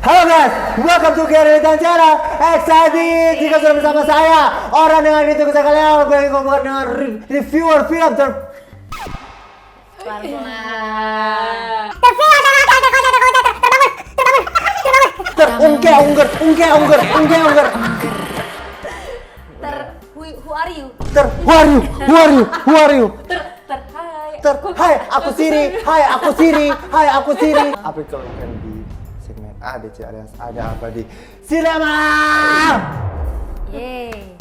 Halo guys, welcome to Gary dan Cara. Excited jika sudah bersama saya, orang dengan itu kita kalian gue ngomong dengan reviewer film terungkir. Who are you? Who are you? Hai, aku Siri. Apa kalau kan di segmen ADC ada apa di sinema? Yeay.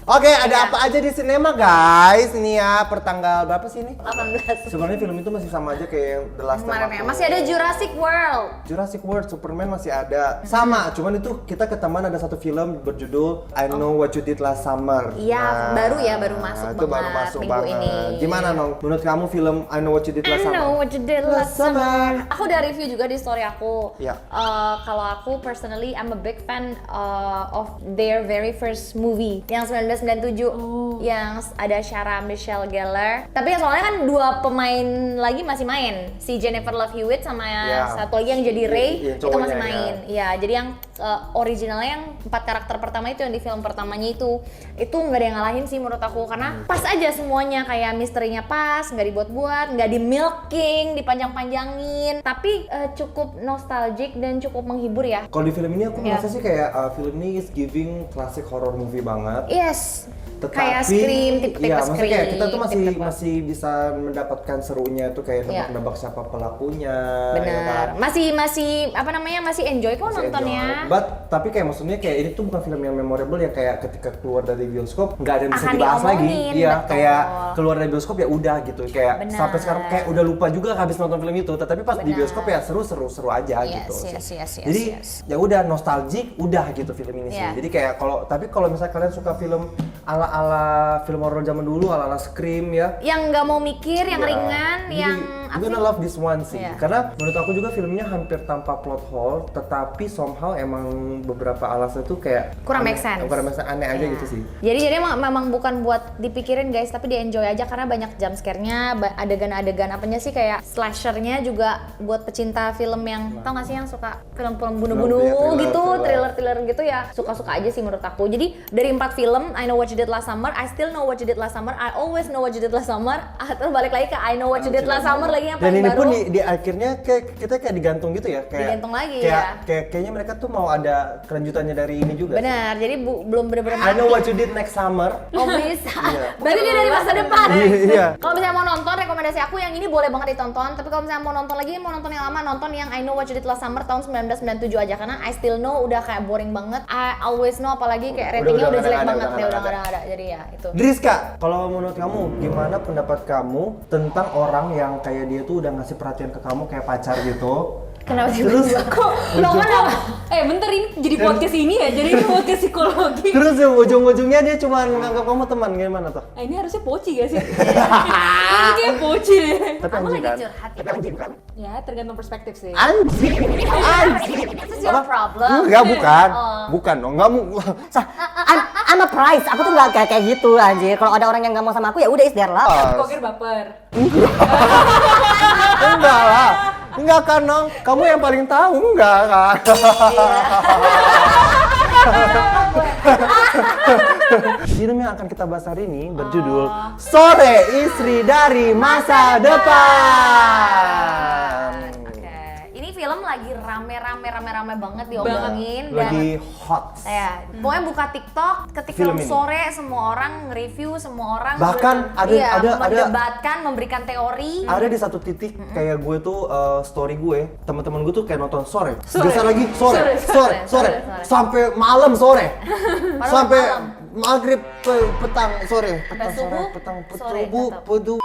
Oke, ada apa aja di sinema guys? Ini ya, pertanggal berapa sih ini? 18. Sebenarnya film itu masih sama aja kayak yang The Last Kemarin ya. Time. Masih ada Jurassic World. Superman masih ada. Sama, cuman itu kita ketemuan ada satu film berjudul I Know What You Did Last Summer. Iya, baru masuk itu baru banget masuk minggu banget. ini. Gimana Nong? Menurut kamu film I Know What You Did Last I Summer? know what you did last summer. Aku udah review juga di story aku. Ya. Kalau aku personally, I'm a big fan of their very first movie yang 1997. Yang ada Sarah Michelle Gellar. Tapi ya soalnya kan dua pemain lagi masih main. Si Jennifer Love Hewitt sama satu lagi yang jadi Ray itu masih main. Iya, jadi yang originalnya yang 4 karakter pertama itu yang di film pertamanya itu nggak ada yang ngalahin sih menurut aku karena pas aja semuanya kayak misterinya pas, nggak dibuat-buat, nggak di milking, dipanjang-panjangin, tapi cukup nostalgic dan cukup menghibur ya. Kalau di film ini aku merasa sih kayak film ini is giving classic horror movie banget. Yes. Tetapi, kayak Scream, tipe maksudnya kayak kita tuh Scream. masih bisa mendapatkan serunya tuh kayak nebak-nebak siapa pelakunya. Bener. Ya kan? Masih enjoy kok Masih nontonnya. enjoy. Tapi kayak maksudnya kayak ini tuh bukan film yang memorable yang kayak ketika keluar dari bioskop nggak ada yang bisa Akan dibahas lagi. diomongin, Iya, betul. kayak keluar dari bioskop ya udah gitu. Kayak Bener. sampai sekarang kayak udah lupa juga habis nonton film itu. Tetapi pas di bioskop ya seru aja gitu. Yes. Jadi ya udah nostalgic, udah gitu film ini sih. Yeah. Jadi kayak kalau misalnya kalian suka film ala film horror zaman dulu, ala Scream ya. Yang nggak mau mikir, yang Ya, ringan, jadi, yang you're gonna love this one sih. Iya. Karena menurut aku juga filmnya hampir tanpa plot hole, tetapi somehow emang beberapa alasan tuh kayak kurang make sense. Aneh aja gitu sih. Jadi memang bukan buat dipikirin guys, tapi di enjoy aja karena banyak jump scare-nya, adegan-adegan apanya sih kayak slasher-nya juga buat pecinta film yang tau gak sih yang suka film-film bunuh-bunuh Iya, gitu, thriller gitu ya suka-suka aja sih menurut aku. Jadi dari 4 film, I Know What You Did Last Summer, I Still Know What You Did Last Summer, I Always Know What You Did Last Summer, terus balik lagi ke I Know What You Did Last Summer lagi yang Dan paling ini baru. pun di akhirnya kita kayak digantung gitu ya, kayak Digantung lagi, kayaknya mereka tuh mau ada kelanjutannya dari ini juga. Benar, jadi belum bener-bener I Know What You Did Next Summer. Oh bisa. Iya. Berarti dia dari masa depan. Iya. Kalau misalnya mau nonton, rekomendasi aku yang ini boleh banget ditonton. Tapi kalau misalnya mau nonton yang lama, nonton yang I Know What You Did Last Summer tahun 1997 aja. Karena I Still Know udah kayak boring banget. I Always Know apalagi kayak ratingnya udah jelek banget. Udah nggak ada. Jadi ya itu. Driska, kalau menurut kamu gimana pendapat kamu tentang orang yang kayak dia tuh udah ngasih perhatian ke kamu kayak pacar gitu? Kenapa Terus tiba-tiba kok lo kenapa? Bentar ini jadi podcast ini ya, jadi ini podcast psikologi. Terus ujung-ujungnya dia cuma nganggap kamu teman, gimana tuh? Ini harusnya poci gak sih? Ini kayak poci deh. Tapi Kamu anjing lagi kan? curhat. Ya tergantung perspektif sih. Anjing. This is your problem. Enggak, bukan. Oh. Bukan dong, enggak mau. I'm a prize. Aku tuh nggak kayak gitu anjir. Kalau ada orang yang nggak mau sama aku ya udah is their love. Kok kira baper? Enggak lah. Enggak kan, Nong. Kamu yang paling tahu, enggak kan? Film yang akan kita bahas hari ini berjudul Sore Istri dari Masa Depan. Ini film lagi rame banget diomongin dan Lagi hot. ya, pokoknya buka TikTok, ketik Film film ini. sore, semua orang nge-review, semua orang Bahkan ada- mendebatkan, memberikan teori. Ada di satu titik kayak gue tuh story gue, teman-teman gue tuh kayak nonton sore. Geser lagi sore, sampai malam sore. Sampai maghrib petang sore, subuh, sore, tetap.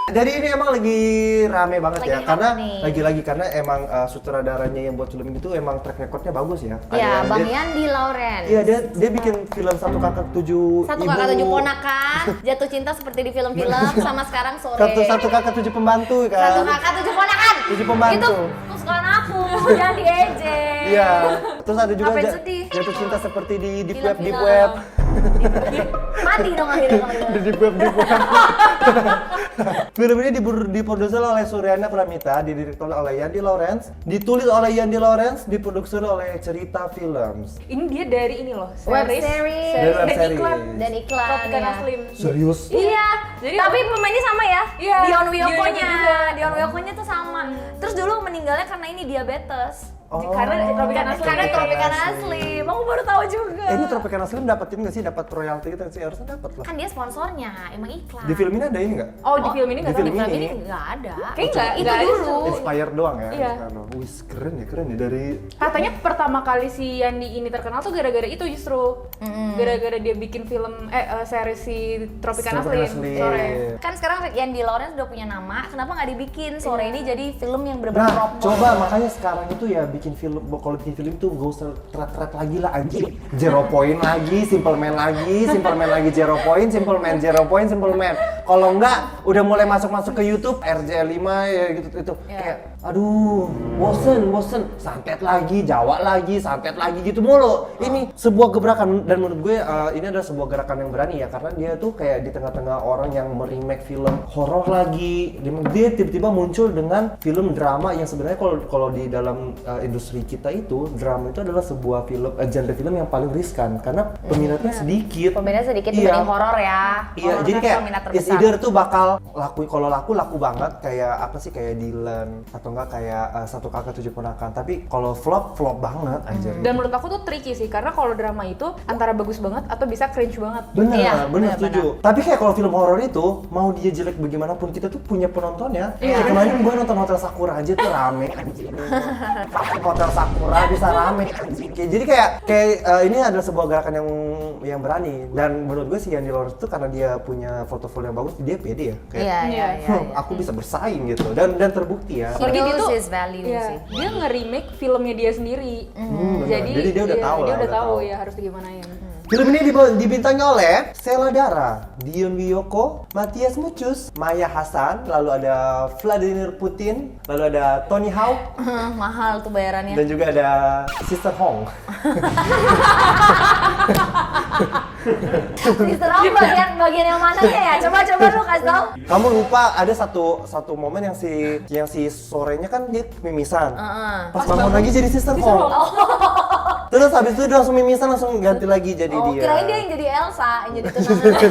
Jadi ini emang lagi rame banget Lagi ya, hot karena nih. lagi-lagi karena emang sutradaranya yang buat film itu emang track recordnya bagus ya. Ya, Ada Bang dia- Yandi Lawrence. Iya, dia bikin film Satu Kakak Tujuh Satu Ibu. kakak 7 ponakan, jatuh cinta seperti di film-film, sama sekarang sore. Satu Kakak 7 Pembantu kan. Satu kakak 7 ponakan. 7 pembantu. Itu kesukaan aku, jangan diejek. Iya. Terus ada juga Ngapain sedih? jatuh cinta seperti di deep Film-film. web. Mati dong akhirnya. Film ini diproduksi oleh Suryana Pramita, didirektur oleh Yandi Lawrence, ditulis oleh Yandi Lawrence, diproduksi oleh Cerita Films. Ini dia dari ini loh, Web series. series. Dari web Dan series. iklan. Dan iklan Tropicana ya. Slim. Serius? Iya, Jadi tapi pemainnya sama ya. Iya, Dion Dion Wiyoko-nya. juga. Dion Wiyoko-nya tuh sama. Terus dulu meninggalnya karena ini diabetes. Karena Tropicana Slim. Karena Tropicana Slim. Aku baru tahu juga. Ini Tropicana Slim dapetin nggak sih? Dapat royalti gitu sih? Harusnya dapat lah. Kan dia sponsornya, emang iklan. Di film ini ada ini nggak? Oh, di film ini nggak di tahu. film Di film ini. ini nggak ada. Kayaknya nggak itu ada dulu. Inspired doang ya? Iya. Wih, keren ya dari Katanya pertama kali si Yandi ini terkenal tuh gara-gara itu justru. Gara-gara dia bikin film series si Tropicana Tropicana Slim. Slim. Sore. Kan sekarang Yandi Lawrence udah punya nama, kenapa nggak dibikin sore ini jadi film yang Nah, benar-benar proper? coba makanya sekarang itu ya bikin film, kalau bikin film tuh gak usah trap lagi lah anjing. Zero point lagi, simple man lagi, zero point, simple man. Kalau enggak udah mulai masuk ke YouTube RJ5 ya gitu. Kayak aduh, bosen, santet lagi, Jawa lagi, santet lagi gitu mulu. Ini sebuah gebrakan dan menurut gue ini adalah sebuah gerakan yang berani ya, karena dia tuh kayak di tengah-tengah orang yang meremake film horor lagi, dia tiba-tiba muncul dengan film drama yang sebenarnya kalau di dalam industri kita itu drama itu adalah sebuah film genre film yang paling riskan karena peminatnya sedikit. Peminatnya sedikit Iya. dibanding horor ya. Iya, Horor jadi kan kayak peminat is terbesar. either tuh bakal kalau laku banget kayak apa sih, kayak Dylan atau enggak kayak Satu Kakak Tujuh Ponakan, tapi kalau flop banget anjir. Dan menurut aku tuh tricky sih, karena kalau drama itu antara bagus banget atau bisa cringe banget. Bener, Iya, bener setuju. Tapi kayak kalau film horor itu, mau dia jelek bagaimanapun, kita tuh punya penontonnya. Kayak kemarin gue nonton Hotel Sakura aja tuh rame. Hotel Sakura bisa rame. Jadi kayak ini adalah sebuah gerakan yang berani. Dan menurut gue si Yandi Lawrence tuh karena dia punya portofolio yang bagus, dia pede ya. Kayak, Iya. aku bisa bersaing gitu. Dan terbukti ya. Apalagi dia tuh his value iya, sih. dia nge-remake filmnya dia sendiri. benar. Jadi Dia udah iya, tahu dia lah, udah udah tahu tahu. ya harus digimanain. Film ini dibintangi oleh Sheila Dara, Dion Wiyoko, Matias Mucus, Maya Hasan, lalu ada Vladimir Putin, lalu ada Tony Hawk, Mahal tuh bayarannya. dan juga ada Sister Hong. Mister Om bagian yang mananya ya? Coba lu kasih tau. Kamu lupa ada satu momen yang si sorenya kan dia mimisan. Pas bangun lagi jadi Sister Hong. Terus habis itu dia langsung mimisan, langsung ganti lagi jadi Oh, dia. kirain dia yang jadi Elsa, yang jadi tunangan.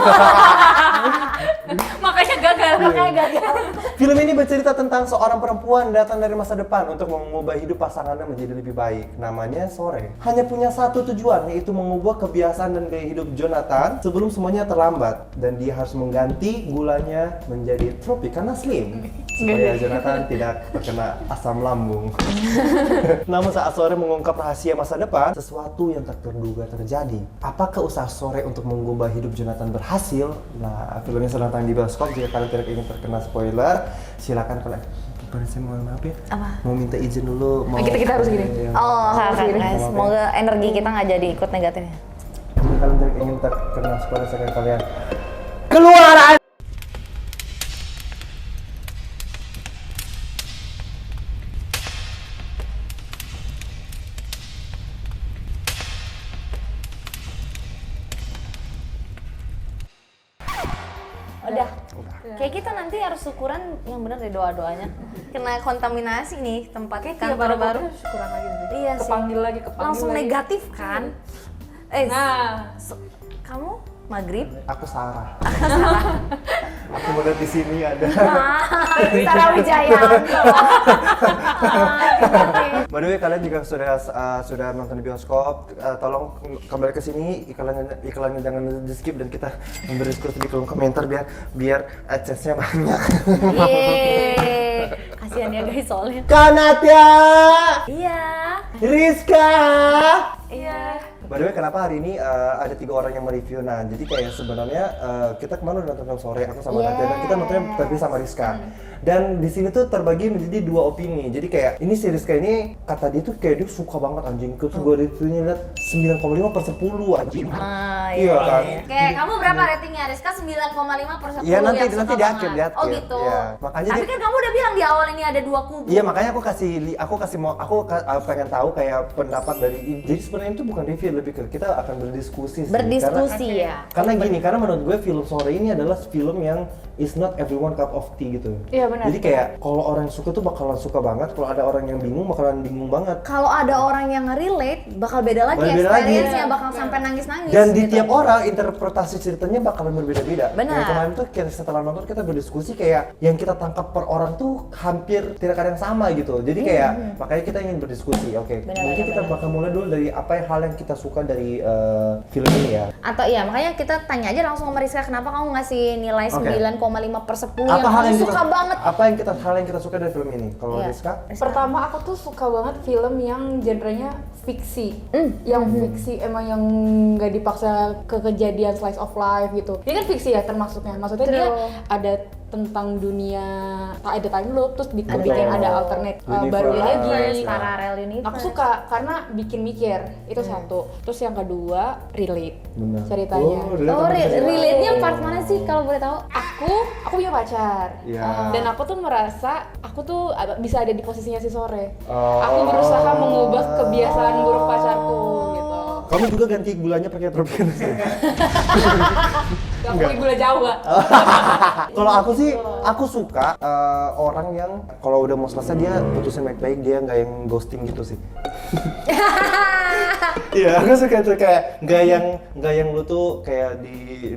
Makanya gagal. Makanya gagal. Film ini bercerita tentang seorang perempuan datang dari masa depan untuk mengubah hidup pasangannya menjadi lebih baik. Namanya Sore. Hanya punya satu tujuan, yaitu mengubah kebiasaan dan gaya hidup Jonathan sebelum semuanya terlambat. Dan dia harus mengganti gulanya menjadi Tropicana Slim supaya Jonathan tidak terkena asam lambung. Namun saat Sore mengungkap rahasia masa depan, sesuatu yang tak terduga terjadi. Apakah usaha Sore untuk mengubah hidup Jonathan berhasil? Nah, filmnya sedang tayang di bioskop. Jika kalian tidak ingin terkena spoiler, silakan kalian. Saya mohon maaf ya. Apa? Mau minta izin dulu. Mau Kita harus gini. Iya. Oh, Harus guys, semoga energi kita nggak jadi ikut negatif. Jika kalian tidak ingin terkena spoiler, silakan kalian keluar. Udah. Kayak kita nanti harus syukuran yang benar deh doa-doanya. Kena kontaminasi nih tempat Tiap kantor baru. syukuran lagi nanti. Iya sih. Kepanggil lagi. Langsung lagi. negatif kan? Nah, Kamu maghrib? Aku Sarah. Aku melihat di sini ada. Sarah Wijaya. By the way, kalian juga sudah nonton di bioskop, tolong kembali ke sini, iklannya jangan di skip, dan kita berdiskusi di kolom komentar biar adsense-nya banyak. Yeay. Kasihan ya guys soalnya. Kanatya, Iya. Rizka. Iya. By the way, kenapa hari ini ada 3 orang yang mereview? Nah, jadi kayak sebenarnya kita kemarin udah nonton Sore, aku sama Natya, dan kita nontonnya tapi sama Rizka. Dan di sini tuh terbagi menjadi 2 opini. Jadi kayak ini si Rizka ini kata dia tuh kayak dia suka banget anjing. Terus gue reviewnya liat 9,5/10 anjing. Iya kan? Oke, kamu berapa ratingnya? Rizka 9,5/10. Iya, nanti yang di suka akhir, di banget. akhir. Oh gitu. Iya, makanya Tapi dia- kan kamu udah bilang di awal ini ada 2 kubu. Iya, makanya aku pengen tahu kayak pendapat dari. Jadi sebenarnya itu bukan review, lebih ke kita akan berdiskusi sih. Berdiskusi ya. Karena gini, karena menurut gue film sore ini adalah film yang is not everyone cup of tea gitu. Iya, benar. Jadi kayak kalau orang yang suka tuh bakalan suka banget, kalau ada orang yang bingung bakalan bingung banget. Kalau ada orang yang relate, bakal beda lagi Beda lagi. experience-nya, bakal sampai nangis-nangis. Dan di gitu. tiap orang interpretasi ceritanya bakalan berbeda-beda. Benar. Yang kemarin tuh kita setelah nonton kita berdiskusi kayak yang kita tangkap per orang tuh hampir tidak ada yang sama gitu. Jadi kayak makanya kita ingin berdiskusi. Oke, Benar, mungkin benar, kita benar. bakal mulai dulu dari apa hal yang kita suka dari film ini ya. Atau iya, makanya kita tanya aja langsung sama Rizka, kenapa kamu ngasih nilai Oke. 9,5/10 Apa yang hal kamu yang suka banget? Apa yang kita suka dari film ini? Kalau Iya. Rizka? Pertama aku tuh suka banget film yang genrenya fiksi, yang fiksi emang yang nggak dipaksa ke kejadian slice of life gitu. Ini kan fiksi ya termasuknya, maksudnya dia True. ada tentang dunia, ada time loop, terus dibikin Betul. ada alternate Universe. baru lagi. Universe, parallel universe. Aku suka karena bikin mikir, itu satu. Terus yang kedua relate Benar. ceritanya. Oh, relate-nya part mana sih kalau boleh tahu? Aku punya pacar. Iya. Dan aku tuh merasa aku tuh bisa ada di posisinya si Sore. Oh. Aku berusaha mengubah kebiasaan buruk pacarku gitu. Kamu juga ganti gulanya pakai Tropicana sih? Gak pakai gula Jawa. Kalau aku sih, aku suka orang yang kalau udah mau selesai dia putusin baik-baik, dia nggak yang ghosting gitu sih. Iya, aku suka tuh kayak nggak yang lu tuh kayak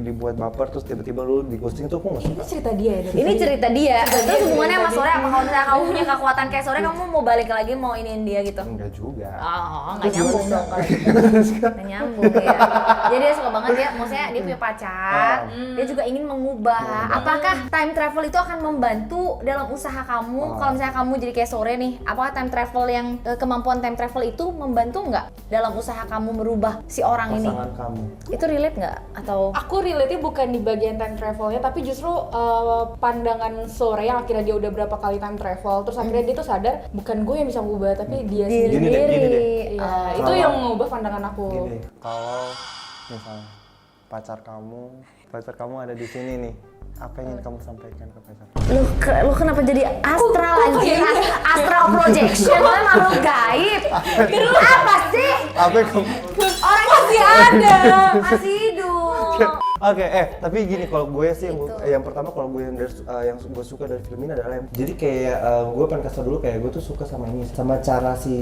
dibuat baper terus tiba-tiba lu di ghosting tuh aku nggak suka. Ini cerita dia ya. Ini cerita dia. Terus hubungannya sama Sore apa? Kalau misalnya kamu punya kekuatan kayak Sore, kamu mau balik lagi mau iniin dia gitu? Enggak juga. Oh, nggak nyambung dong kalau gitu. Nggak nyambung ya. Jadi dia suka banget dia, maksudnya dia punya pacar, dia juga ingin mengubah. Apakah time travel itu akan membantu dalam usaha kamu? Kalau misalnya kamu jadi kayak Sore nih, apakah time travel yang kemampuan time travel itu membantu nggak dalam usaha kamu merubah si orang ini? Pasangan kamu. Itu relate nggak? Atau Aku relate-nya bukan di bagian time travelnya, tapi justru pandangan Sore yang akhirnya dia udah berapa kali time travel, terus akhirnya dia tuh sadar bukan gue yang bisa mengubah, tapi dia diri Gini deh, sendiri. gini deh. sendiri? Iya, Ah. itu yang mengubah pandangan aku. Gini, kalau misalnya pacar kamu ada di sini nih, apa yang ingin kamu sampaikan ke pacar? Lu kenapa jadi astral anjir? Astral projection, lu makhluk gaib. Apa sih? Apa yang kamu? Orang masih ada, masih hidup. Oke, tapi gini kalau gue sih Itu. yang pertama kalau gue yang gue suka dari film ini adalah jadi kayak gue pengen kasih dulu kayak gue tuh suka sama ini sama cara si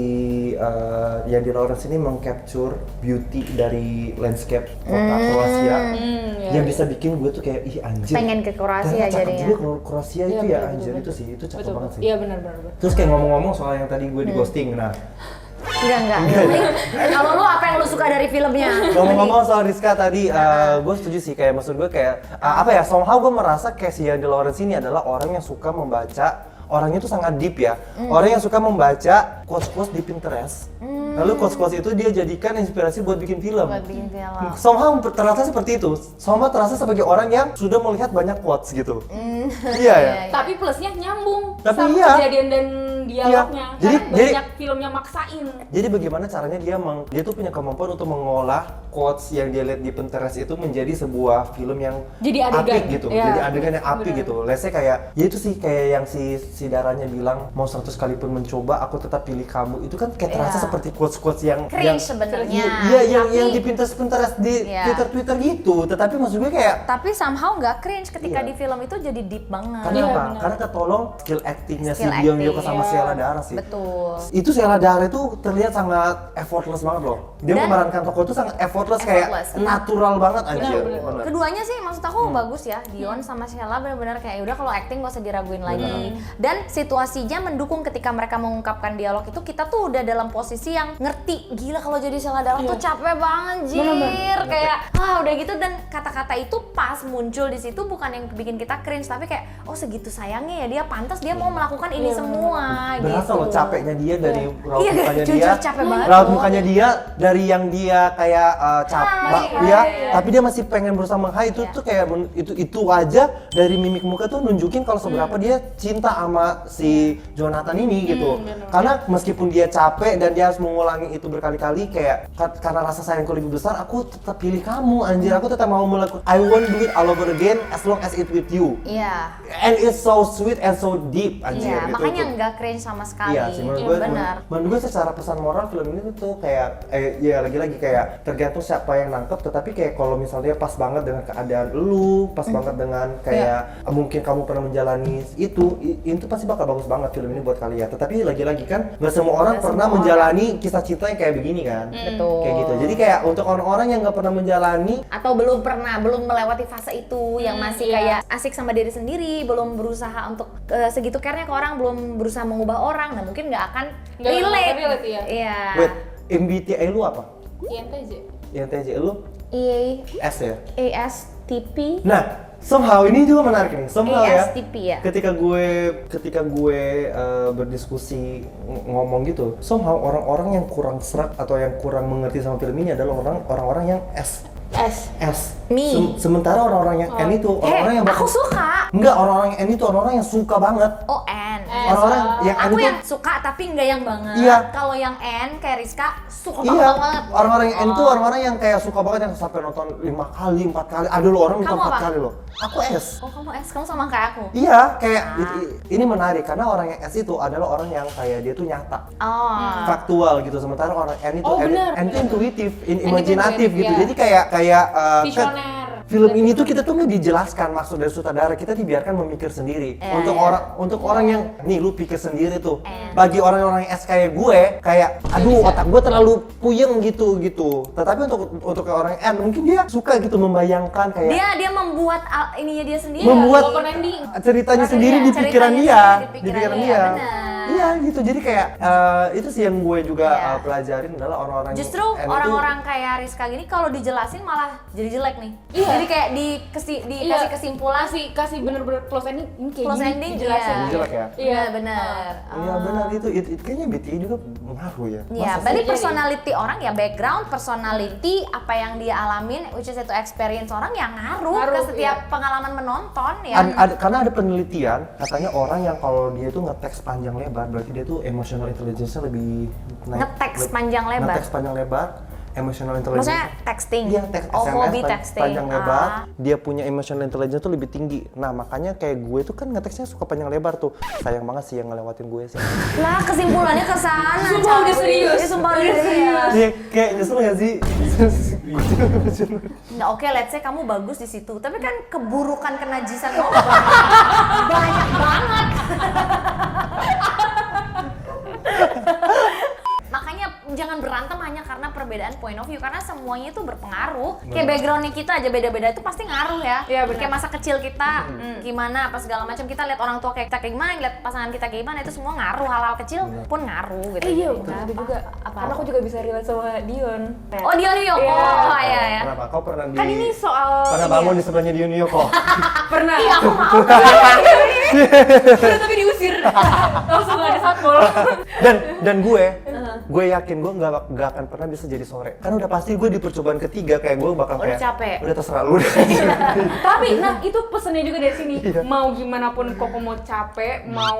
yang di Lawrence ini mengcapture beauty dari landscape kota Kroasia yang bisa bikin gue tuh kayak ih anjir. Pengen ke Kroasia ternyata cakep jadinya. juga kalau Kroasia itu ya betul, anjir betul. itu sih itu cakep Betul. banget sih. Iya benar. Terus kayak ngomong-ngomong soal yang tadi gue di ghosting, nah Enggak. Kalau lu apa yang lu suka dari filmnya? ngomong-ngomong soal Rizka tadi, gue setuju sih kayak maksud gue kayak apa ya, somehow gue merasa kayak si Yandy Lawrence ini adalah orang yang suka membaca, orangnya tuh sangat deep ya, orang yang suka membaca quotes-quotes di Pinterest, lalu quotes-quotes itu dia jadikan inspirasi buat bikin film. Buat bikin film. Somehow terasa seperti itu, somehow terasa sebagai orang yang sudah melihat banyak quotes gitu. Iya ya. Tapi plusnya nyambung Tapi sama iya. kejadian dan dialognya. Iya. Jadi- Karena banyak filmnya maksain. Jadi bagaimana caranya dia tuh punya kemampuan untuk mengolah quotes yang dia lihat di Pinterest itu menjadi sebuah film yang Jadi adegan. apik gitu, Iya. jadi adegan yang apik Bener. gitu. Let's say kayak, ya itu sih kayak yang si darahnya bilang mau 100 kali pun mencoba, aku tetap pilih kamu. Itu kan kayak terasa Iya. seperti quotes-quotes yang Cringe sebenarnya. Iya, yang Tapi- di Pinterest di Iya. Twitter gitu. Tetapi maksud gue kayak Tapi somehow nggak cringe ketika Iya. di film itu jadi deep banget. karena Iya, apa? benar. Karena ketolong skill actingnya si Skill Dion acting, Yoko sama iya. Sheila Dara sih. Betul. Itu Sheila Dara itu terlihat sangat effortless banget loh. Dia Dan- memerankan tokoh itu sangat effortless, kayak Effortless. natural banget anjir. Benar. Benar. Keduanya sih maksud aku bagus ya, Dion sama Sheila benar-benar kayak udah kalau acting gak usah diraguin lagi. Dan situasinya mendukung ketika mereka mengungkapkan dialog itu, kita tuh udah dalam posisi yang ngerti, gila kalau jadi Sheila Dara tuh capek banget jir. Kayak udah gitu, dan kata-kata itu pas muncul di situ bukan yang bikin kita cringe, tapi kayak oh segitu sayangnya ya dia, pantas dia mau melakukan ini semua Berasa gitu. loh capeknya dia dari raut Iya, mukanya jujur dia. capek banget Raut loh. mukanya dia dari yang dia kayak capek ya, tapi dia masih pengen berusaha itu tuh kayak itu aja dari mimik muka tuh nunjukin kalau seberapa dia cinta sama si Jonathan ini gitu. Karena meskipun dia capek dan dia harus mengulangi itu berkali-kali kayak karena rasa sayangku lebih besar, aku tetap pilih kamu anjir, aku tetap mau melakukan, I won't do it all over again as long as it with you. Iya. And it's so sweet and so deep anjir. Iya, gitu. makanya nggak cringe change sama sekali. Iya sih, menurut gue, benar. menurut gue secara pesan moral film ini tuh kayak, ya lagi-lagi kayak tergantung siapa yang nangkep. Tetapi kayak kalau misalnya pas banget dengan keadaan lu, pas banget dengan kayak mungkin kamu pernah menjalani itu pasti bakal bagus banget film ini buat kalian. Tetapi lagi-lagi kan, nggak semua orang pernah menjalani kisah cinta yang kayak begini kan. Betul. Kayak gitu. Jadi kayak untuk orang-orang yang nggak pernah menjalani, Atau belum melewati fase itu, yang masih kayak asik sama diri sendiri, belum berusaha untuk segitu care-nya ke orang, belum berusaha mengubah orang, nah mungkin nggak akan relate. ya. Iya. wait, MBTI lu apa? INTJ. INTJ lu? S ya? ESTP. Nah, somehow ini juga menarik nih. Somehow ya. ESTP ya. Ketika gue berdiskusi ngomong gitu, somehow orang-orang yang kurang serak atau yang kurang mengerti sama film ini adalah orang-orang yang S. Me. Sementara orang-orang yang N itu orang-orang yang aku suka. Enggak, orang-orang yang N itu orang-orang yang suka banget. Oh, N. Orang-orang yang N Aku itu yang suka tapi nggak yang banget. Iya. Kalau yang N kayak Rizka suka iya, banget. orang-orang yang N itu orang-orang yang kayak suka banget yang sampai nonton 5 kali, 4 kali. Ada loh orang nonton Kamu 4 apa? kali loh. Aku S. Oh, kamu S, kamu sama kayak aku. Iya, kayak ini menarik karena orang yang S itu adalah orang yang kayak dia tuh nyata, Oh. faktual gitu. Sementara orang N itu N itu intuitif, imajinatif gitu. ya. Jadi kayak Visioner. film ini tuh kita tuh nggak dijelaskan maksud dari sutradara, kita dibiarkan memikir sendiri. Untuk orang yang nih lu pikir sendiri tuh. Bagi orang-orang yang S kayak gue, kayak aduh otak gue terlalu puyeng gitu. Tetapi untuk orang N mungkin dia suka gitu membayangkan kayak Dia membuat ininya dia sendiri. membuat Open ending. ceritanya sendiri di ceritanya pikiran sendiri dia, di pikiran dia, benar. Iya gitu, jadi kayak itu sih yang gue juga Iya. pelajarin adalah orang-orang Justru N itu- orang-orang kayak Rizka gini kalau dijelasin malah jadi jelek nih. Iya. Jadi kayak dikasih kesimpulan, kasih bener-bener close ending ini kayak close gini, ending dijelasin. Jadi jelek ya. Iya. benar. Iya benar itu kayaknya BTI juga ngaruh ya. Iya, Masa berarti sih? personality orang ya, background, personality, apa yang dia alamin, which is itu experience orang yang ngaruh ke Ngaruh, setiap iya. pengalaman menonton ya. Karena ada penelitian katanya orang yang kalau dia tuh nge-teks panjang lebar berarti dia tuh emotional intelligence-nya lebih naik. Nge-teks panjang lebar. Nge-teks panjang lebar, emotional intelligence. Maksudnya texting. Iya, teks Oh, SMS hobi texting. panjang lebar. Dia punya emotional intelligence tuh lebih tinggi. Nah, makanya kayak gue tuh kan ngeteksnya suka panjang lebar tuh. Sayang banget sih yang ngelewatin gue sih. Lah, kesimpulannya ke sana. Sumpah udah serius. Iya, sumpah udah serius. Iya, kayak nyesel gak sih? Nah, oke, let's say kamu bagus di situ, tapi kan keburukan kenajisan kamu banyak banget. Makanya jangan berantem hanya karena perbedaan point of view, karena semuanya itu berpengaruh. Kayak backgroundnya kita aja beda-beda itu pasti ngaruh ya. Iya, benar. Kayak masa kecil kita gimana, apa segala macam, kita lihat orang tua kayak kita kayak gimana, lihat pasangan kita kayak gimana, itu semua ngaruh. Hal-hal kecil pun ngaruh gitu. Iya, Jadi, betul itu juga. apa? Karena aku juga bisa relate sama Dion. Oh, Dion Yoko. Iya. Oh, iya ya. Kenapa? Kau pernah Kan ini soal pernah ini bangun ya. di sebelahnya Dion Yoko? Pernah. Iya, aku mau. Pernah tapi diusir. Langsung gak ada satpol. dan gue yakin gue nggak akan pernah bisa jadi sore. Kan udah pasti gue di percobaan ketiga kayak gue bakal Udah kayak capek. udah terserah lu deh. Tapi nah itu pesennya juga dari sini. Iya. Mau gimana pun Koko mau capek, mau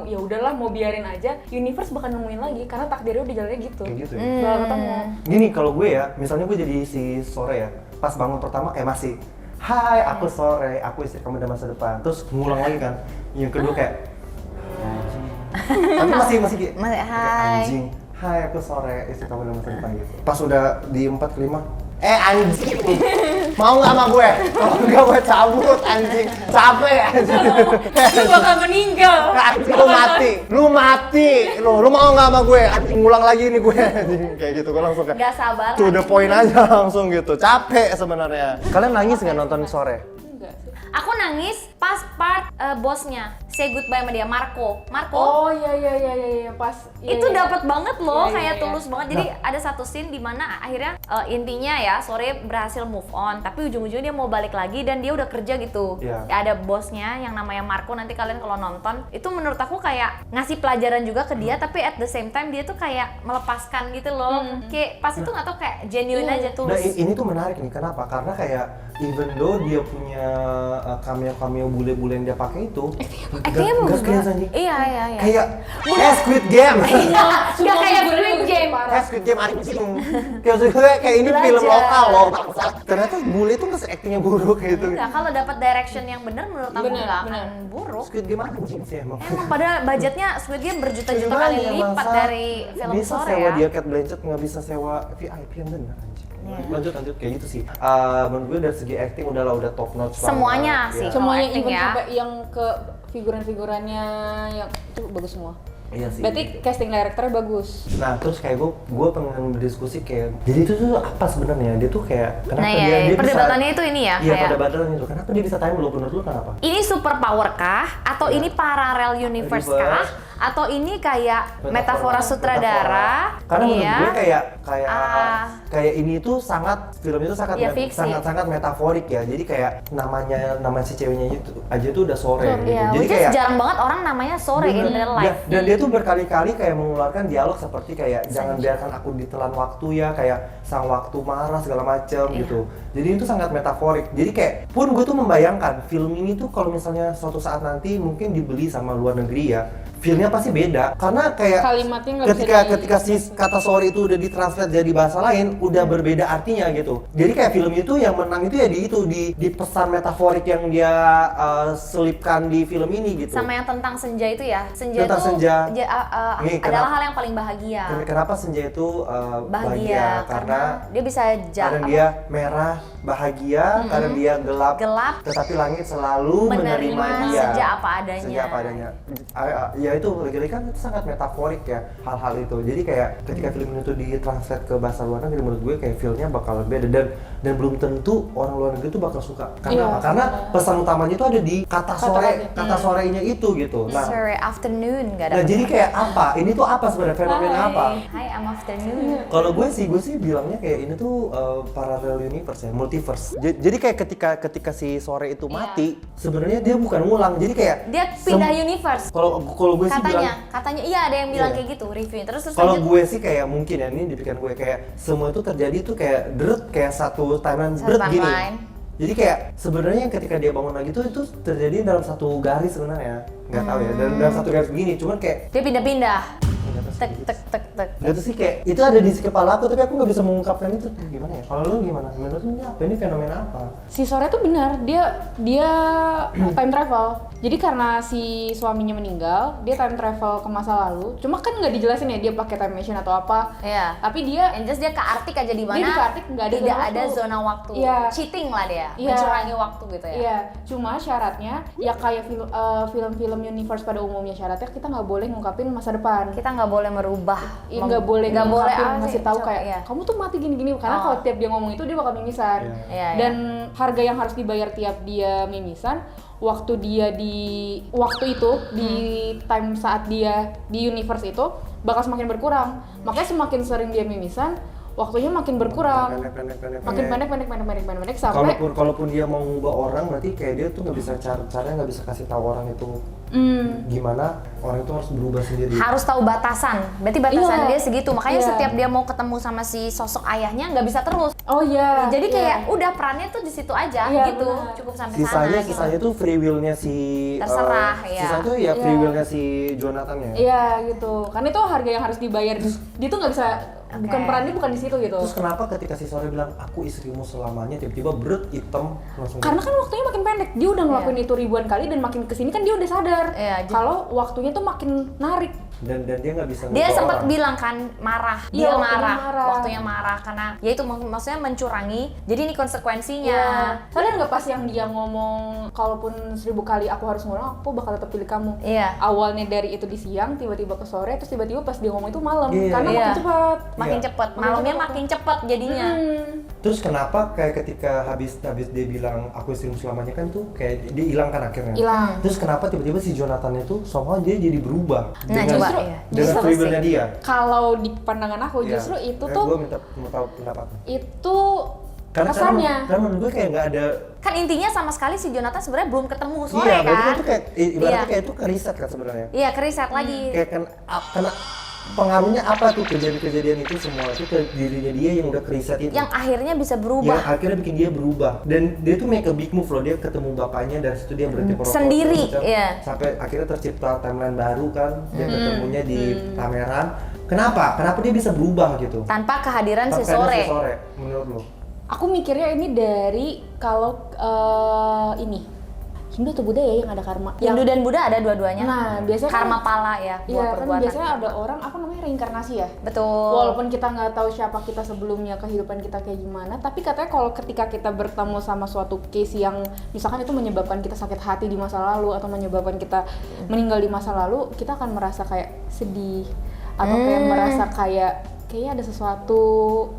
ya udahlah mau biarin aja. Universe bakal nemuin lagi karena takdirnya udah jalannya gitu. Kayak gitu ya. Bakal ketemu. Gini kalau gue ya, misalnya gue jadi si sore ya, pas bangun pertama kayak masih hai aku sore, aku istri kamu dan masa depan. Terus ngulang lagi kan, yang kedua kayak tapi masih kayak Masih, kayak hai. anjing, hai aku sore, istri kamu dan masa depan gitu. Pas udah di 4 ke 5, anjing, mau nggak sama gue? Kalau nggak gue cabut anjing, capek anjing. Lu bakal meninggal. Anjing, lu mati, lu mau nggak sama gue? Anjing, ngulang lagi nih gue, anjing. Kayak gitu, gue langsung kayak Gak sabar. to the point aja langsung gitu, capek sebenarnya. Kalian nangis nggak nonton sore? Enggak sih. Aku nangis pas part bosnya say goodbye sama dia, Marco. Oh iya pas iya, Itu iya. dapat banget loh, Iya, kayak iya. tulus banget. Jadi ada satu scene di mana akhirnya intinya ya sore berhasil move on, tapi ujung-ujungnya dia mau balik lagi dan dia udah kerja gitu. Iya. Ya, ada bosnya yang namanya Marco, nanti kalian kalau nonton itu menurut aku kayak ngasih pelajaran juga ke dia, tapi at the same time dia tuh kayak melepaskan gitu loh. Kayak pas itu nggak tau kayak genuine aja tulus. Nah ini tuh menarik nih, kenapa? Karena kayak even though dia punya cameo-cameo bule-bule yang dia pakai itu, Actingnya Nggak bagus serius, banget. anjing. Iya. Kayak Squid Game. Nggak kayak Squid Game. Squid Game anjing. Kayak maksud gue kayak ini film Belajar. lokal loh. bangsat. Ternyata bule tuh nggak actingnya buruk gitu. Enggak, kalau dapat direction yang benar menurut aku Bener, nggak bener. akan buruk. Squid Game anjing sih emang. Emang padahal budgetnya Squid Game berjuta-juta Juga kali ya, lipat masa dari film bisa sore sewa ya. dia Kate Blanchett nggak bisa sewa VIP yang benar anjing. Iya. Lanjut kayak gitu sih. Menurut gue dari segi acting udah top notch. Semuanya banget. sih. Iya. Semuanya acting even ya. sampai yang ke figuran-figurannya yang itu bagus semua. Iya sih. Berarti casting directornya bagus. Nah terus kayak gue pengen berdiskusi kayak jadi itu tuh apa sebenarnya dia tuh kayak kenapa Nah dia ya, bisa perdebatannya itu ini ya, iya kayak perdebatannya itu kenapa dia bisa time loop menurut lu kenapa? ini super power kah atau Iya. ini parallel universe kah Universe. atau ini kayak metafora sutradara? Karena menurut Iya. gue kayak Ah. kayak ini tuh film itu sangat Ya, fiksi. sangat metaforik ya. Jadi kayak nama si ceweknya itu aja tuh udah sore gitu. Iya, Jadi which is kayak jarang banget orang namanya sore in bener. real life. Dan dia tuh berkali-kali kayak mengeluarkan dialog seperti kayak jangan biarkan aku ditelan waktu ya, kayak sang waktu marah segala macem Iya. gitu. Jadi itu sangat metaforik. Jadi kayak pun gue tuh membayangkan film ini tuh kalau misalnya suatu saat nanti mungkin dibeli sama luar negeri ya, feelnya pasti beda karena kayak Kalimatnya nggak bisa ketika si kata sorry itu udah ditranslate jadi bahasa lain udah berbeda artinya gitu. Jadi kayak film itu yang menang itu ya di pesan metaforik yang dia selipkan di film ini gitu. Sama yang tentang senja itu ya. Senja Tentang itu senja. adalah Nih, kenapa- hal yang paling bahagia. Kenapa senja itu Bahagia karena dia bisa karena dia merah bahagia, karena dia gelap, tetapi langit selalu menerima dia. senja apa adanya. Senja apa adanya. Ya itu lagi-lagi kan itu sangat metaforik ya hal-hal itu. Jadi kayak ketika film itu ditranslate ke bahasa luar negeri menurut gue kayak feel-nya bakal beda dan belum tentu orang luar negeri itu bakal suka. Karena Iya. apa? Karena pesan utamanya itu ada di kata sore, Kata-kata. kata sorenya itu gitu. Nah, Sore afternoon nggak ada. nah jadi kayak apa? Ini tuh apa sebenarnya fenomena apa? Hi, I'm afternoon. Kalau gue sih bilangnya kayak ini tuh parallel universe ya, multiverse. Jadi kayak ketika si sore itu mati, sebenarnya dia bukan ngulang. Jadi kayak Dia pindah universe. Kalau gue sih bilang Katanya iya ada yang bilang Iya. kayak gitu reviewnya. Terus kalau lanjut. gue sih kayak mungkin ya ini di pikiran gue kayak semua itu terjadi tuh kayak kayak satu timeline Satu gini. timeline. Jadi kayak sebenarnya ketika dia bangun lagi tuh itu terjadi dalam satu garis sebenarnya. Nggak tahu ya, dalam satu garis begini. Cuman kayak Dia pindah-pindah. nggak tahu sih. Tek tek tek tek. Itu sih kayak itu ada di kepala aku tapi aku nggak bisa mengungkapkan itu gimana ya. Kalau lu gimana? Menurut lu ini apa? Ini fenomena apa? Si sore tuh benar, dia time travel. Jadi karena si suaminya meninggal, dia time travel ke masa lalu. Cuma kan nggak dijelasin ya dia pakai time machine atau apa. Iya. Tapi dia And just dia ke Arctic aja di mana? Dia di Arctic nggak ada tidak zona ada waktu. zona waktu. Iya. Cheating lah dia. Iya. Mencurangi waktu gitu ya. Iya, cuma syaratnya ya kayak film-film universe pada umumnya syaratnya kita nggak boleh ngungkapin masa depan. Kita nggak boleh merubah. Iya, nggak boleh nggak boleh ngungkapin, apa ngasih sih? tahu Coba, kayak iya. kamu tuh mati gini-gini karena Oh. kalau tiap dia ngomong itu dia bakal mimisan. Iya. Iya, Dan harga yang harus dibayar tiap dia mimisan waktu dia di waktu itu di time saat dia di universe itu bakal semakin berkurang. Makanya semakin sering dia mimisan, waktunya makin berkurang. Makin pendek sampai Kalaupun dia mau ngubah orang berarti kayak dia tuh nggak bisa caranya nggak bisa kasih tahu orang itu gimana orang itu harus berubah sendiri. Harus tahu batasan. Berarti batasan Iya. dia segitu. Makanya Iya. setiap dia mau ketemu sama si sosok ayahnya nggak bisa terus. oh iya. Jadi kayak iya. udah perannya tuh di situ aja Iya, gitu. benar. Cukup sampai Sisanya sana. sisanya tuh free will-nya si Terserah, ya. Sisanya tuh ya free Iya. will-nya si Jonathan ya. Iya gitu. Karena itu harga yang harus dibayar. Dia tuh nggak bisa bukan perannya bukan di situ gitu. Terus kenapa ketika si sore bilang aku istrimu selamanya tiba-tiba berat hitam langsung Karena kan waktunya makin pendek. Dia udah ngelakuin itu ribuan kali dan makin kesini kan dia udah sadar Iya, kalau waktunya tuh makin narik. dan dia nggak bisa Dia ngubah sempat orang. bilang kan marah, Iya, dia waktunya marah, marah. waktunya marah karena ya itu maksudnya mencurangi. Jadi ini konsekuensinya. Iya. Sadar nggak pas yang dia ngomong kalaupun 1000 kali aku harus ngulang, aku bakal tetap pilih kamu. Iya. Awalnya dari itu di siang, tiba-tiba ke sore, terus tiba-tiba pas dia ngomong itu malam. Iya. Karena Iya. makin cepat. Makin Iya. cepet, Makin malamnya cepet makin cepet jadinya. Terus kenapa kayak ketika habis dia bilang aku istrimu selamanya kan tuh kayak dia hilang kan akhirnya. Hilang. Terus kenapa tiba-tiba si Jonathan itu somehow dia jadi berubah Nah, dengan coba, justru- iya. dengan Justru free will-nya sih. dia. Kalau di pandangan aku Iya. justru itu Gue tuh mau tahu pendapat. itu Karena pesannya. karena menurut gue kayak nggak ada. Kan intinya sama sekali si Jonathan sebenarnya belum ketemu sore Iya, berarti kan? itu kayak ibaratnya Iya. kayak itu ke riset kan sebenarnya. Iya, keriset lagi. Kayak kena pengaruhnya apa tuh kejadian-kejadian itu semua itu ke dirinya dia yang udah keriset itu. Yang akhirnya bisa berubah. Yang akhirnya bikin dia berubah. Dan dia tuh make a big move loh, dia ketemu bapaknya dari situ dia berhenti merokok. Sendiri, segala macam. iya. Sampai akhirnya tercipta timeline baru kan, dia ketemunya di pameran. Kenapa? Kenapa dia bisa berubah gitu? Tanpa kehadiran si Tanpa ada Sore. si Sore, menurut lo? Aku mikirnya ini dari kalau ini Hindu atau Buddha ya yang ada karma. Hindu dan Buddha ada dua-duanya. Nah, biasanya karma kan, pala ya buat iya kan perbuatan. biasanya ada orang apa namanya reinkarnasi ya. Betul. Walaupun kita nggak tahu siapa kita sebelumnya, kehidupan kita kayak gimana, tapi katanya kalau ketika kita bertemu sama suatu case yang misalkan itu menyebabkan kita sakit hati di masa lalu atau menyebabkan kita meninggal di masa lalu, kita akan merasa kayak sedih atau kayak merasa kayaknya ada sesuatu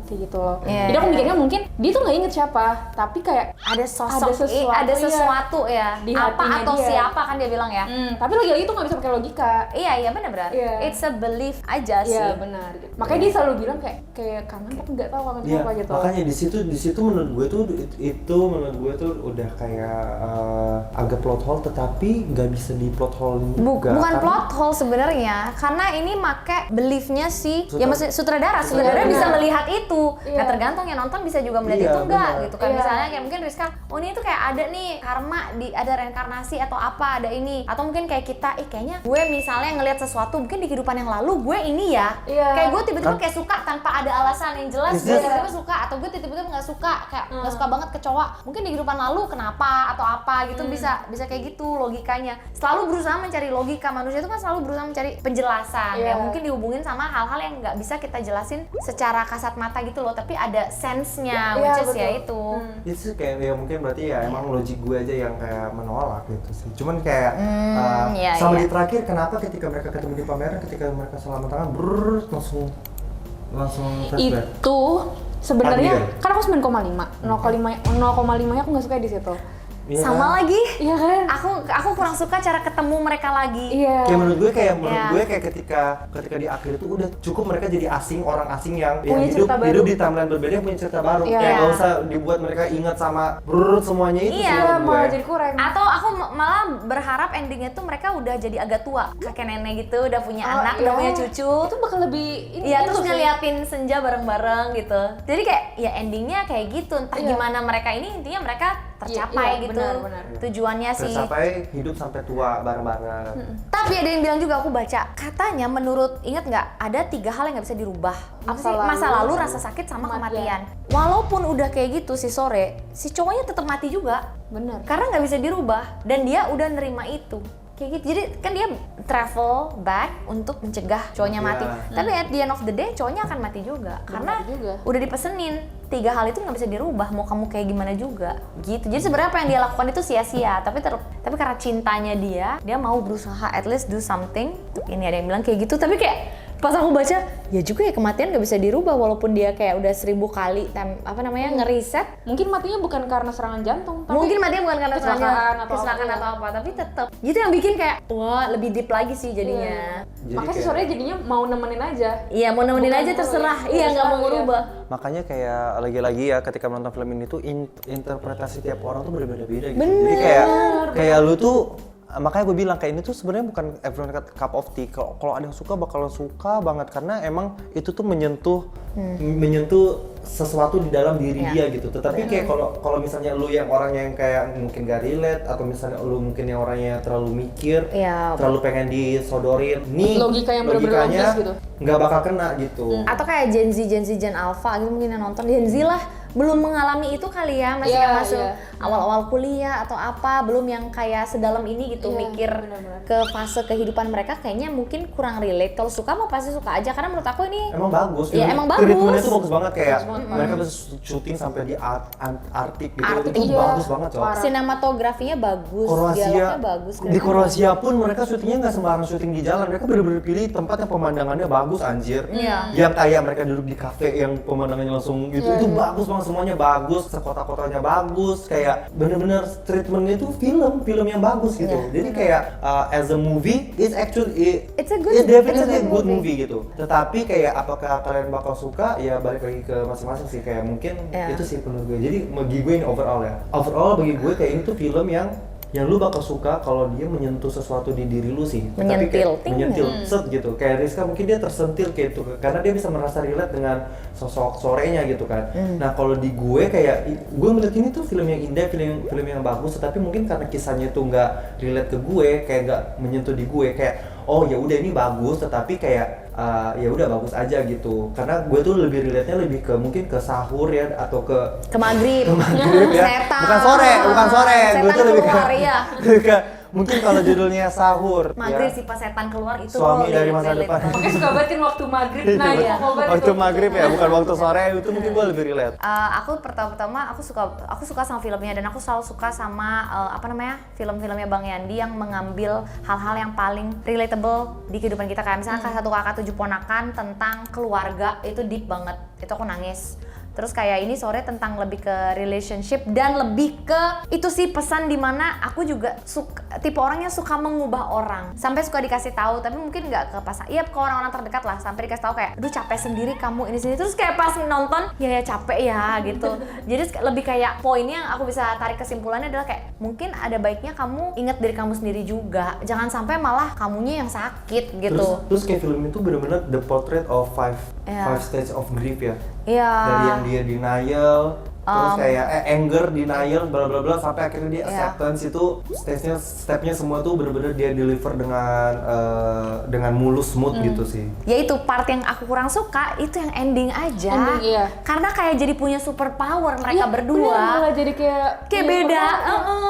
kayak gitu loh. Iya. Jadi aku mikirnya mungkin dia tuh nggak inget siapa, tapi kayak ada sosok, ada iya, sesuatu ya. di Apa hatinya atau dia. siapa kan dia bilang ya. Tapi lagi-lagi tuh nggak bisa pakai logika. Iya benar. Iya. It's a belief aja sih. Iya benar. Makanya dia selalu bilang kayak kangen tapi nggak tahu kangen Iya, apa gitu. makanya di situ menurut gue tuh udah kayak agak plot hole tetapi nggak bisa di plot hole juga. Bukan karena- plot hole sebenarnya, karena ini make beliefnya si ya maksudnya sutradara Sutradara. bisa melihat itu. Iya. Nah tergantung yang nonton bisa juga melihat Iya, itu enggak benar. gitu kan. Iya. Misalnya kayak mungkin Rizka, oh ini tuh kayak ada nih karma, ada reinkarnasi atau apa, ada ini. Atau mungkin kayak kita, kayaknya gue misalnya ngelihat sesuatu mungkin di kehidupan yang lalu gue ini ya. Iya. Kayak gue tiba-tiba kayak suka tanpa ada alasan yang jelas, Is gue this- tiba-tiba suka atau gue tiba-tiba nggak suka, kayak nggak suka banget ke cowok. Mungkin di kehidupan lalu kenapa atau apa gitu bisa kayak gitu logikanya. Selalu berusaha mencari logika, manusia itu kan selalu berusaha mencari penjelasan Iya. yang mungkin dihubungin sama hal-hal yang nggak bisa kita jelasin secara kasat mata gitu loh, tapi ada sense-nya, Iya, which is betul. ya itu. Itu kayak ya mungkin berarti ya emang logik gue aja yang kayak menolak gitu sih. Cuman kayak iya, sama iya. di terakhir kenapa ketika mereka ketemu di pameran ketika mereka salaman tangan langsung flashback. Itu sebenarnya Adil. kan aku 9,5. 0,5 aku nggak suka di situ. Iya Sama kan? lagi, Iya kan? aku kurang suka cara ketemu mereka lagi. Iya. Kayak menurut Iya. gue kayak ketika di akhir itu udah cukup mereka jadi orang asing yang Punya hidup cerita baru. hidup di timeline berbeda yang punya cerita baru. Iya. Kayak nggak usah dibuat mereka ingat sama semuanya itu Iya, sih menurut gue. malah jadi kurang. Atau aku malah berharap endingnya tuh mereka udah jadi agak tua, kakek nenek gitu, udah punya anak, udah iya. punya cucu. Itu bakal lebih ini. Iya, itu terus sih. ngeliatin senja bareng-bareng gitu. Jadi kayak ya endingnya kayak gitu. Entah Iya. gimana mereka ini, intinya mereka tercapai Iya, gitu. benar. Tujuannya sih. Tercapai hidup sampai tua bareng-bareng. Tapi ada yang bilang juga, aku baca katanya menurut, ingat nggak, ada 3 hal yang nggak bisa dirubah. Apa sih? Masa lalu, rasa sakit, sama kematian. Walaupun udah kayak gitu si Sore, si cowoknya tetap mati juga. Bener. Karena nggak bisa dirubah dan dia udah nerima itu. Kayak gitu. Jadi kan dia travel back untuk mencegah cowoknya Iya. mati. Tapi at the end of the day cowoknya akan mati juga. Karena mati juga. udah dipesenin 3 hal itu nggak bisa dirubah, mau kamu kayak gimana juga gitu. Jadi sebenarnya apa yang dia lakukan itu sia-sia, tapi karena cintanya dia mau berusaha at least do something. Ini ada yang bilang kayak gitu, tapi kayak pas aku baca, ya juga ya kematian nggak bisa dirubah walaupun dia kayak udah 1000 kali ngeriset. Mungkin matinya bukan karena serangan jantung, tapi Mungkin matinya bukan karena kecelakaan apa, atau apa, tapi tetap gitu yang bikin kayak wah lebih deep lagi sih jadinya. Jadi makanya si kayak- Sore jadinya mau nemenin aja. Iya mau nemenin Bukan aja mau terserah, ya. iya nggak mau Terserah, ngerubah. Makanya kayak lagi-lagi ya ketika menonton film ini tuh interpretasi tiap orang tuh berbeda-beda gitu. Bener. Jadi kayak lu tuh makanya gue bilang kayak ini tuh sebenarnya bukan everyone cup of tea. Kalau ada yang suka bakalan suka banget karena emang itu tuh menyentuh sesuatu di dalam diri dia gitu. Tetapi kayak kalau misalnya lu yang orang yang kayak mungkin gak relate atau misalnya lu mungkin yang orangnya terlalu mikir, Iya. terlalu pengen disodorin, nih Logika yang bener-bener logikanya logis gitu. nggak bakal kena gitu. Atau kayak Gen Z, Gen Alpha gitu mungkin yang nonton. Gen Z lah belum mengalami itu kali ya, masih Iya, yang masuk iya. awal-awal kuliah atau apa, belum yang kayak sedalam ini gitu Iya, mikir benar-benar. ke fase kehidupan mereka, kayaknya mungkin kurang relate. Kalau suka mah pasti suka aja karena menurut aku ini Emang bagus. Iya, emang bagus. Treatmentnya tuh bagus banget kayak mereka bisa syuting sampai di Arctic gitu. Arctic, itu iya. bagus banget, Cok. Parah. sinematografinya bagus, Kroasia, dialognya bagus. di Kroasia pun mereka syutingnya nggak sembarang syuting di jalan. Mereka bener-bener pilih tempat yang pemandangannya bagus, anjir. Iya. Yang kayak mereka duduk di kafe yang pemandangannya langsung gitu. Itu bagus banget, semuanya bagus, sekota-kotanya bagus. Kayak bener-bener treatmentnya itu film yang bagus gitu. Iya. Jadi kayak as a movie, it's definitely a good movie gitu. Tetapi kayak apakah kalian bakal suka? Ya balik lagi ke masing-masing sih. Kayak mungkin Iya. itu sih menurut gue. Jadi bagi gue ini overall ya. Overall bagi gue kayak ini tuh film yang yang lu bakal suka kalau dia menyentuh sesuatu di diri lu sih. Tapi Menyentil. kayak menyentil, set gitu. Kayak Rizka mungkin dia tersentil kayak itu karena dia bisa merasa relate dengan sosok sorenya gitu kan. Nah kalau di gue kayak gue melihat ini tuh film yang indah, film yang bagus, tapi mungkin karena kisahnya tuh nggak relate ke gue, kayak nggak menyentuh di gue, kayak oh ya udah ini bagus, tetapi kayak ya udah bagus aja gitu. Karena gue tuh lebih relate-nya lebih ke mungkin ke sahur ya atau ke Maghrib. maghrib ya. Setan. Bukan sore. Setan Gue tuh lebih ke, keluar, iya. lebih ke mungkin kalau judulnya sahur Maghrib ya. sih pas setan keluar itu Suami boleh, dari masa relate depan. banget. Makanya suka banget kan waktu maghrib. Nah ya, Waktu maghrib ya, bukan waktu sore, itu mungkin gue lebih relate. Aku pertama aku suka sama filmnya dan aku selalu suka sama film-filmnya Bang Yandi yang mengambil hal-hal yang paling relatable di kehidupan kita, kayak misalnya Satu Kakak Tujuh Ponakan tentang keluarga, itu deep banget, itu aku nangis. Terus kayak ini sore tentang lebih ke relationship dan lebih ke itu sih pesan dimana aku juga tipe orang yang suka mengubah orang, sampai suka dikasih tahu tapi mungkin nggak ke pasangan, iya ke orang-orang terdekat lah, sampai dikasih tahu kayak aduh capek sendiri kamu ini sini, terus kayak pas nonton ya capek ya gitu. Jadi lebih kayak poinnya yang aku bisa tarik kesimpulannya adalah kayak mungkin ada baiknya kamu ingat diri kamu sendiri juga, jangan sampai malah kamunya yang sakit gitu. Terus kayak film itu benar-benar the portrait of five stage of grief ya. Iya. Dari yang dia denial, terus kayak anger, denial, bla bla bla, sampai akhirnya dia acceptance. Itu stepnya semua tuh bener-bener dia deliver dengan mulus, smooth gitu sih. Ya itu part yang aku kurang suka, itu yang ending aja. Ending, iya. Karena kayak jadi punya super power mereka Iya, berdua. bener, malah jadi kayak beda.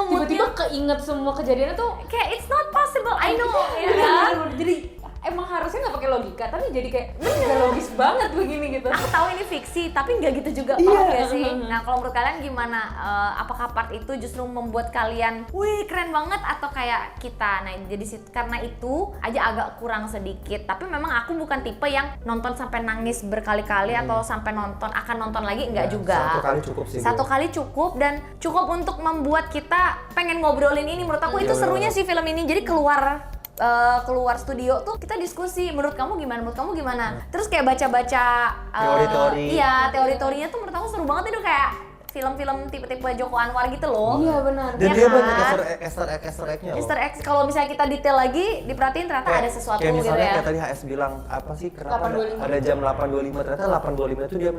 Tiba-tiba keinget semua kejadiannya tuh. Kayak it's not possible, I know. Ya Bener, kan? bener. Jadi emang harusnya nggak pakai logika, tapi jadi kayak nggak logis banget begini gitu. Aku tahu ini fiksi, tapi nggak gitu juga, Iya. paham gak sih? Nah kalau menurut kalian gimana? Apakah part itu justru membuat kalian, wih keren banget, atau kayak kita? Nah jadi karena itu aja agak kurang sedikit. Tapi memang aku bukan tipe yang nonton sampai nangis berkali-kali atau sampai akan nonton lagi, enggak juga. Satu kali cukup sih. Satu kali cukup, dan cukup untuk membuat kita pengen ngobrolin ini. Menurut aku itu Iya, serunya bener. sih film ini. Jadi keluar studio tuh kita diskusi, menurut kamu gimana, terus kayak baca-baca Teori-teori. iya, teori-teorinya tuh menurut aku seru banget, itu kayak film-film tipe-tipe Joko Anwar gitu loh. Iya benar. Dan Ya dia kan? banyak Easter egg-nya loh. Easter egg, kalau misalnya kita detail lagi diperhatiin ternyata ada sesuatu kayak gitu misalnya ya. kayak tadi HS bilang apa sih, kenapa 8.25. ada jam 8.25, ternyata 8.25 itu dia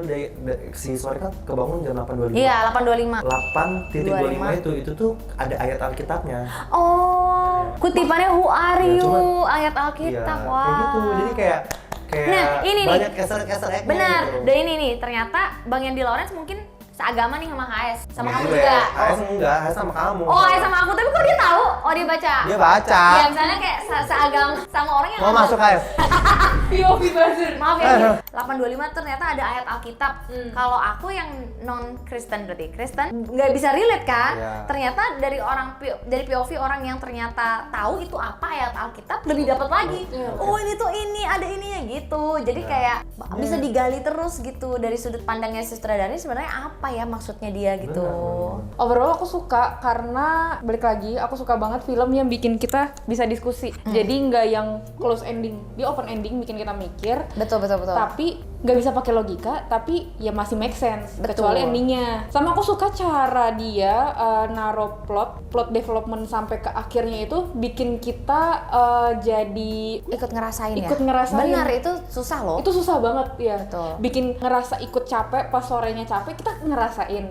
si sore kan kebangun jam 8.25. Iya, 8.25. 8.25 itu tuh ada ayat Alkitabnya. Oh, kutipannya Who are Ya, you? cuman- Ayat Alkitab. Iya, Wah. kayak gitu. Jadi kayak Nah, ini nih. banyak Easter egg-nya Benar, gitu. dan ini nih ternyata Bang Yandi Lawrence mungkin seagama nih sama HS, sama kamu Gue, juga. HS enggak, HS sama kamu. Oh, HS sama aku, tapi kok dia tahu? Oh, dia baca. Dia baca. Ya, misalnya kayak seagama sama orang yang Mau masuk HS? POV buzzer. Maaf ya, 825 ternyata ada ayat Alkitab. Kalau aku yang non Kristen, berarti Kristen nggak bisa relate kan? Iya. Ternyata dari POV orang yang ternyata tahu itu apa ayat Alkitab, lebih dapat lagi. Iya. Oh ini tuh ini ada ininya gitu. Jadi kayak bisa digali terus gitu dari sudut pandangnya sutradara, sebenarnya apa ya maksudnya dia gitu. Overall aku suka karena balik lagi aku suka banget film yang bikin kita bisa diskusi. Jadi nggak yang close ending, dia open ending bikin kita mikir. Betul. Tapi nggak bisa pakai logika, tapi ya masih make sense. Betul. Kecuali endingnya. Sama aku suka cara dia naro plot development sampai ke akhirnya itu bikin kita jadi Ikut ngerasain ya. Ikut ngerasain. Benar, itu susah loh. itu susah banget ya. Betul. Bikin ngerasa ikut capek pas sorenya capek kita ngerasain.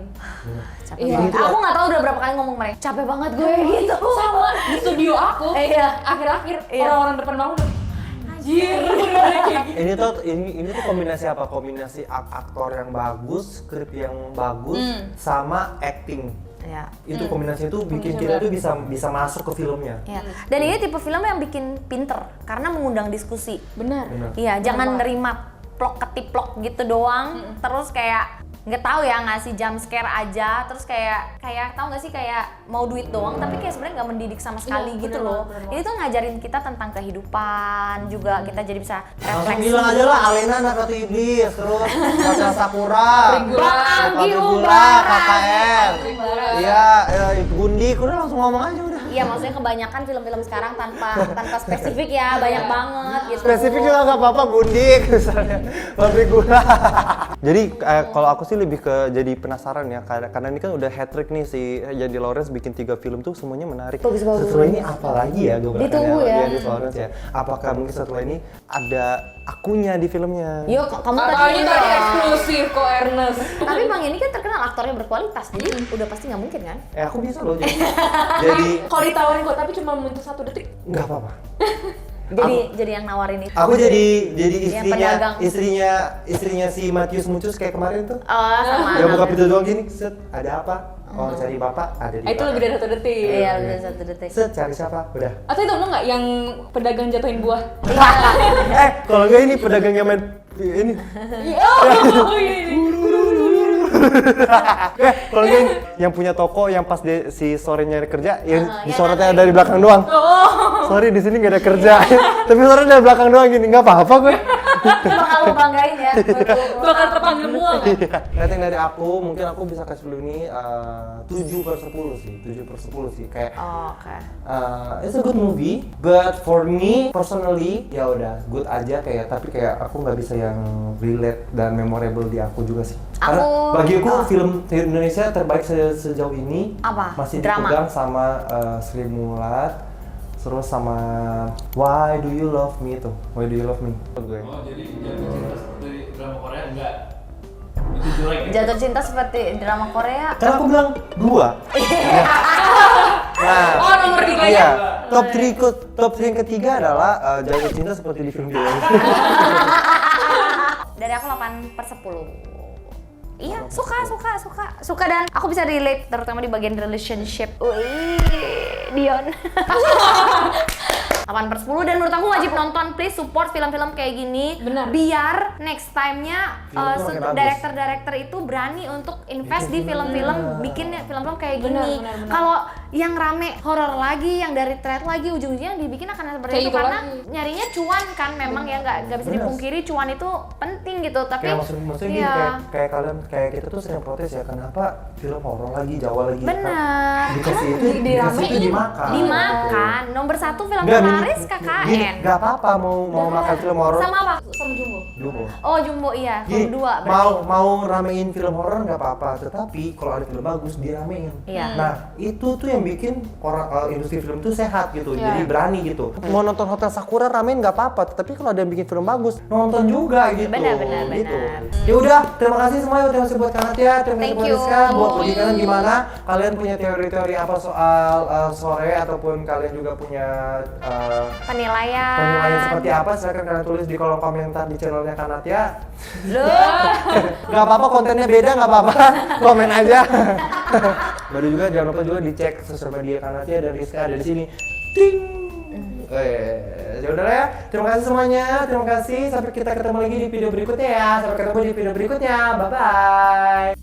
Capek Iya. banget. Aku nggak tahu udah berapa kali ngomong mereka. Capek banget gue gitu. Sama di studio aku. Iya. Akhir-akhir Iya. orang-orang depan bangun udah, anjir. Ini tuh kombinasi apa? Kombinasi aktor yang bagus, skrip yang bagus, sama acting. Ya. Itu kombinasi itu bikin kita tuh bisa masuk ke filmnya. Ya. Dan ini tipe film yang bikin pinter karena mengundang diskusi. Benar. Iya, jangan nerima plok ketiplok gitu doang. Terus kayak nggak tahu ya, ngasih jump scare aja, terus kayak tahu nggak sih, kayak mau duit doang tapi kayak sebenarnya nggak mendidik sama sekali Iya, gitu bener loh. banget, bener Ini tuh ngajarin kita tentang kehidupan juga, kita jadi bisa Langsung refleksi. bilang aja lah, Alena anak ratu iblis, terus Hotel Sakura, Bang Anggi Pabrik Gula, Umbara. KKN, Umbara. iya, Gundik, udah langsung ngomong aja udah. Iya, maksudnya kebanyakan film-film sekarang tanpa spesifik ya, banyak banget gitu. Spesifik juga nggak apa-apa, gundik misalnya, pabrik gula. Jadi kalau aku sih lebih ke jadi penasaran ya, karena ini kan udah hat trick nih si Jennifer Lawrence bikin 3 film tuh semuanya menarik. Bagus-bagus. Setelah ini apa lagi ya gebrakannya Ditunggu ya. Jennifer Lawrence ya? Apakah mungkin setelah ini ada akunya di filmnya? Yuk, kamu Kakaknya tadi tadi eksklusif kok Ernest. Tapi Bang ini kan terkenal aktornya berkualitas, jadi udah pasti nggak mungkin kan? Aku bisa loh jadi Kalau ditawarin kok tapi cuma untuk 1 detik. nggak apa-apa. Jadi yang nawarin itu. Aku jadi pedagang. istrinya si Matius Mucus kayak kemarin tuh. Oh, sama. Yang buka pintu doang gini, set, ada apa? Oh, cari bapak, ada di Itu lebih dari 1 detik. Iya, udah 1 detik. Set, cari siapa? Udah. Atau itu nggak yang pedagang jatuhin buah? Kalau nggak ini pedagangnya main ini. Oh iya. Kalau nggak ini, yang punya toko yang pas si sore nyari kerja, yang disorotnya dari belakang doang. Sorry di sini nggak ada kerja, tapi sorotnya dari belakang doang gini, nggak apa-apa gue. Bakal lu banggain ya. Bakal terpanggil semua. Rating dari aku, mungkin aku bisa kasih dulu ini 7/10 sih, 7/10 sih. Kayak Oh, oke. it's a good movie, but for me personally ya udah good aja tapi kayak aku nggak bisa yang relate dan memorable di aku juga sih. Karena bagi aku film Indonesia terbaik sejauh ini Apa? masih Drama? dipegang sama Sri Mulat, terus sama Why Do You Love Me itu, Why Do You Love Me. Gue. Oh, jadi jatuh cinta seperti drama Korea enggak? Itu jelek ya? Jatuh cinta seperti drama Korea. Kan aku bilang 2. Nah, Oh, nomor 3 iya. ya? Top 3 yang ketiga adalah jatuh cinta seperti di film dia. Dari aku 8/10. Iya, suka dan aku bisa relate terutama di bagian relationship. Wih, Dion. 8/10 dan menurut aku wajib nonton, please support film-film kayak gini. Benar. Biar next time-nya Film-film makin bagus. director-director itu berani untuk invest di film-film, bikin film-film kayak Benar, gini. benar. Kalau yang rame horor lagi, yang dari thread lagi, ujung-ujungnya yang dibikin akan seperti Kayak itu gitu karena lagi. nyarinya cuan kan, memang ya nggak bisa Benar. dipungkiri cuan itu penting gitu. Tapi Kayak maksudnya gini, iya. kayak kalian kayak kita tuh sering protes ya, kenapa film horor lagi, Jawa lagi. Benar. Dikasih itu dimakan. Dimakan. Nomor 1 film Nggak, terlaris gini, KKN. nggak apa-apa mau makan film horor. Sama apa? Sama Jumbo. Jumbo. Oh, Jumbo iya. Gini, Film 2 berarti. mau ramein film horor nggak apa-apa, tetapi kalau ada film bagus diramein. Iya. Nah itu tuh yang bikin orang industri film tuh sehat gitu, Iya. jadi berani gitu. Mau nonton Hotel Sakura ramein nggak apa-apa, tapi kalau ada yang bikin film bagus nonton juga gitu. Benar. Gitu. Ya udah, terima kasih semuanya, terima kasih buat Kanatia, terima kasih Thank buat you. Rizka, buat bagi kalian gimana? Kalian punya teori-teori apa soal sore ataupun kalian juga punya Penilaian. penilaian seperti apa? Silahkan kalian tulis di kolom komentar di channelnya Kanatia. Gak apa-apa, kontennya beda, gak apa-apa, komen aja. Baru juga jangan lupa juga dicek sosial media Kanatia dan Rizka ada di sini. Ting. Ya udah ya. Terima kasih semuanya. Terima kasih. Sampai kita ketemu lagi di video berikutnya ya. Sampai ketemu di video berikutnya. Bye bye.